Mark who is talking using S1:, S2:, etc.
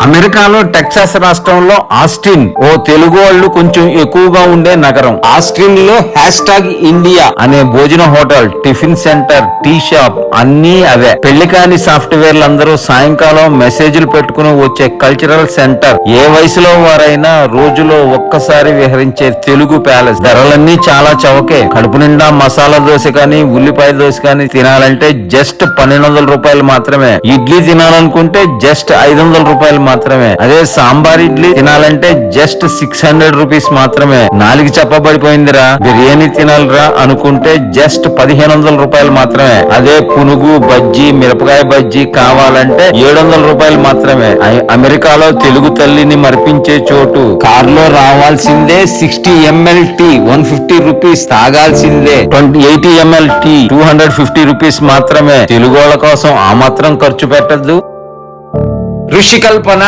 S1: అమెరికాలో టెక్సాస్ రాష్ట్రంలో ఆస్టిన్ ఓ తెలుగు వాళ్ళు కొంచెం ఎక్కువగా ఉండే నగరం. ఆస్టిన్ లో #ఇండియా అనే భోజన hotel, tiffin centre, tea shop అన్నీ అవే. పెళ్లి కాని సాఫ్ట్వేర్లందరూ సాయంకాలం మెసేజ్లు పెట్టుకుని వచ్చే కల్చరల్ సెంటర్. ఏ వయసులో వారైనా రోజులో ఒక్కసారి విహరించే తెలుగు ప్యాలెస్. ధరలన్నీ చాలా చవకే. కడుపు నిండా మసాలా దోశ కానీ ఉల్లిపాయ దోశ కానీ తినాలంటే జస్ట్ 1200 రూపాయలు మాత్రమే. ఇడ్లీ తినాలనుకుంటే జస్ట్ 500 రూపాయలు మాత్రమే. అదే సాంబార్ ఇడ్లీ తినాలంటే జస్ట్ 600 రూపీస్ మాత్రమే. నాలుగు చెప్పబడిపోయిందిరా, బిర్యానీ తినాలిరా అనుకుంటే జస్ట్ 1500 రూపాయలు మాత్రమే. అదే పునుగు బజ్జీ, మిరపకాయ బజ్జీ కావాలంటే 700 రూపాయలు మాత్రమే. అమెరికాలో తెలుగు తల్లిని మరిపించే చోటు. కారులో రావాల్సిందే 60 ml టీ 150 రూపీస్, తాగాల్సిందే 80 ml టీ 250 రూపీస్ మాత్రమే. తెలుగోళ్ళ కోసం ఆ మాత్రం ఖర్చు పెట్టద్దు. ఋషికల్పన